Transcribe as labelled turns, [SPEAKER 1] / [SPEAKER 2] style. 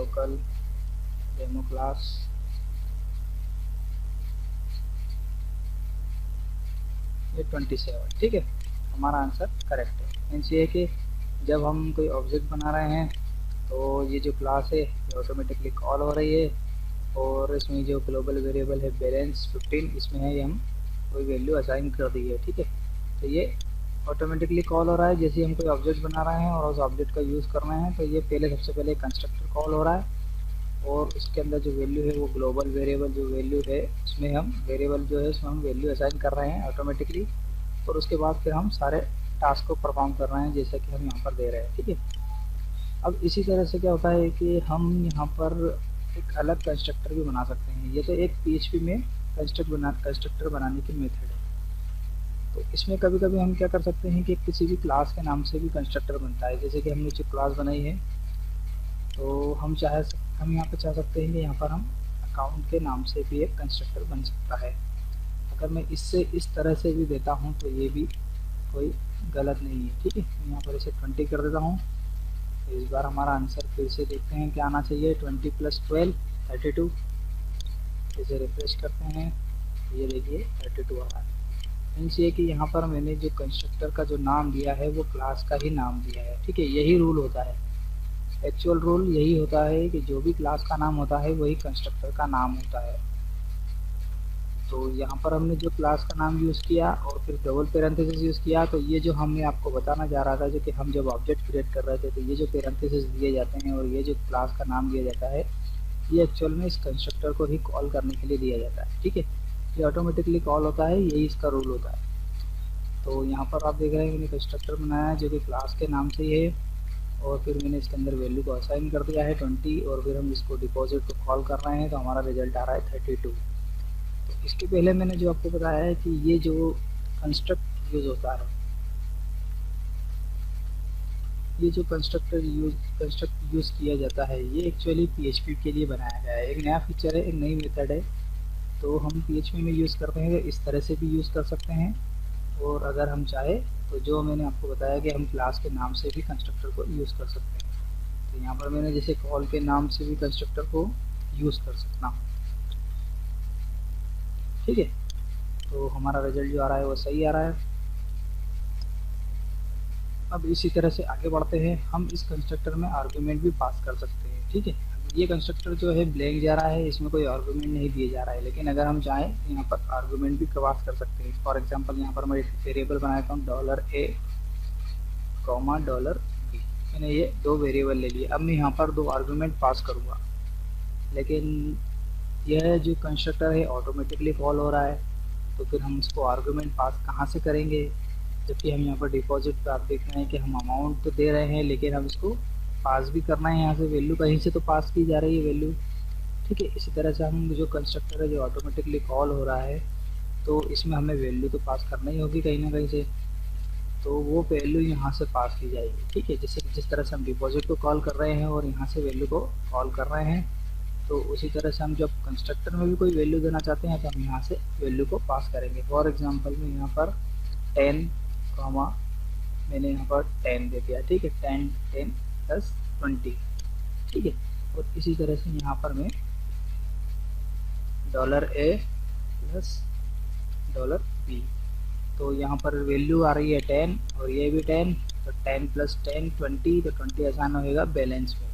[SPEAKER 1] Local demo class ये 27, ठीक है, हमारा आंसर करेक्ट है। मीन्स ये है कि जब हम कोई ऑब्जेक्ट बना रहे हैं तो ये जो क्लास है ये ऑटोमेटिकली कॉल हो रही है, और इसमें जो ग्लोबल वेरिएबल है बैलेंस 15 इसमें है, ये हम कोई वैल्यू असाइन कर दी है, ठीक है। तो ये ऑटोमेटिकली कॉल हो रहा है जैसे हम कोई ऑब्जेक्ट बना रहे हैं और उस ऑब्जेक्ट का यूज़ कर रहे हैं। तो ये पहले सबसे पहले कंस्ट्रक्टर कॉल हो रहा है, और उसके अंदर जो वैल्यू है वो ग्लोबल वेरिएबल जो वैल्यू है उसमें हम वेरिएबल जो है उसमें हम वैल्यू असाइन कर रहे हैं ऑटोमेटिकली, और उसके बाद फिर हम सारे टास्क को परफॉर्म कर रहे हैं जैसा कि हम यहाँ पर दे रहे हैं, ठीक है। अब इसी तरह से क्या होता है कि हम यहाँ पर एक अलग कंस्ट्रक्टर भी बना सकते हैं। ये तो एक PHP में कंस्ट्रक्टर बनाने की मेथड है। तो इसमें कभी कभी हम क्या कर सकते हैं कि किसी भी क्लास के नाम से भी कंस्ट्रक्टर बनता है। जैसे कि हमने जो क्लास बनाई है तो हम यहाँ पर चाह सकते हैं कि यहाँ पर हम अकाउंट के नाम से भी एक कंस्ट्रक्टर बन सकता है। अगर मैं इससे इस तरह से भी देता हूँ तो ये भी कोई गलत नहीं है, ठीक है। यहाँ पर इसे 20 कर देता हूँ। इस बार हमारा आंसर फिर से देखते हैं क्या आना चाहिए, 20 + 12 32। इसे रिफ्रेश करते हैं, ये देखिए 32 आ रहा है। मीन्स ये कि यहाँ पर मैंने जो कंस्ट्रक्टर का जो नाम दिया है वो क्लास का ही नाम दिया है, ठीक है। यही रूल होता है, एक्चुअल रूल यही होता है कि जो भी क्लास का नाम होता है वही कंस्ट्रक्टर का नाम होता है। तो यहाँ पर हमने जो क्लास का नाम यूज़ किया और फिर डबल पैरेंथेसिस यूज़ किया, तो ये जो हमने आपको बताना जा रहा था जो कि हम जब ऑब्जेक्ट क्रिएट कर रहे थे तो ये जो पैरेंथेसिस दिए जाते हैं और ये जो क्लास का नाम दिया जाता है ये एक्चुअल में इस कंस्ट्रक्टर को ही कॉल करने के लिए दिया जाता है, ठीक है। ये ऑटोमेटिकली कॉल होता है, यही इसका रूल होता है। तो यहाँ पर आप देख रहे हैं मैंने कंस्ट्रक्टर बनाया है जो कि क्लास के नाम से ही है, और फिर मैंने इसके अंदर वैल्यू को असाइन कर दिया है 20, और फिर हम इसको डिपॉजिट को कॉल कर रहे हैं तो हमारा रिजल्ट आ रहा है 32। तो इसके पहले मैंने जो आपको बताया है कि ये जो कंस्ट्रक्ट यूज़ होता है, ये जो कंस्ट्रक्ट यूज़ किया जाता है ये एक्चुअली PHP के लिए बनाया गया है। एक नया फीचर है, एक नई मेथड है। तो हम PHP में यूज़ करते हैं तो इस तरह से भी यूज़ कर सकते हैं, और अगर हम चाहे तो जो मैंने आपको बताया कि हम क्लास के नाम से भी कंस्ट्रक्टर को यूज़ कर सकते हैं। तो यहाँ पर मैंने जैसे कॉल के नाम से भी कंस्ट्रक्टर को यूज़ कर सकता हूँ, ठीक है। तो हमारा रिजल्ट जो आ रहा है वो सही आ रहा है। अब इसी तरह से आगे बढ़ते हैं, हम इस कंस्ट्रक्टर में आर्गुमेंट भी पास कर सकते हैं, ठीक है। ये कंस्ट्रक्टर जो है ब्लैंक जा रहा है, इसमें कोई आर्गुमेंट नहीं दिए जा रहा है, लेकिन अगर हम चाहें तो यहाँ पर आर्गुमेंट भी पास कर सकते हैं। फॉर एग्जांपल यहाँ पर मैं एक वेरिएबल बनाता हूँ $A, $B। मैंने ये दो वेरिएबल ले लिए। अब मैं यहाँ पर दो आर्गुमेंट पास करूँगा, लेकिन यह जो कंस्ट्रक्टर है ऑटोमेटिकली कॉल हो रहा है, तो फिर हम इसको आर्गुमेंट पास कहाँ से करेंगे, जबकि हम यहाँ पर डिपॉजिट पे आप देख रहे हैं कि हम अमाउंट तो दे रहे हैं लेकिन हम इसको पास भी करना है। यहाँ से वैल्यू कहीं से तो पास की जा रही है वैल्यू, ठीक है। इसी तरह से हम जो कंस्ट्रक्टर है जो ऑटोमेटिकली कॉल हो रहा है तो इसमें हमें वैल्यू तो पास करना ही होगी कहीं ना कहीं से, तो वो वैल्यू यहाँ से पास की जाएगी, ठीक है। जैसे जिस तरह से हम डिपॉजिट को कॉल कर रहे हैं और यहाँ से वैल्यू को कॉल कर रहे हैं, तो उसी तरह से हम जब कंस्ट्रक्टर में भी कोई वैल्यू देना चाहते हैं तो हम यहाँ से वैल्यू को पास करेंगे। फॉर एग्जांपल में यहाँ पर 10, मैंने यहाँ पर 10 दे दिया, ठीक है। 10 + 20, ठीक है। और इसी तरह से यहाँ पर मैं $A + $B, तो यहाँ पर वैल्यू आ रही है 10 और ये भी 10, तो 10 + 10 20, तो 20 आसान होगा बैलेंस में,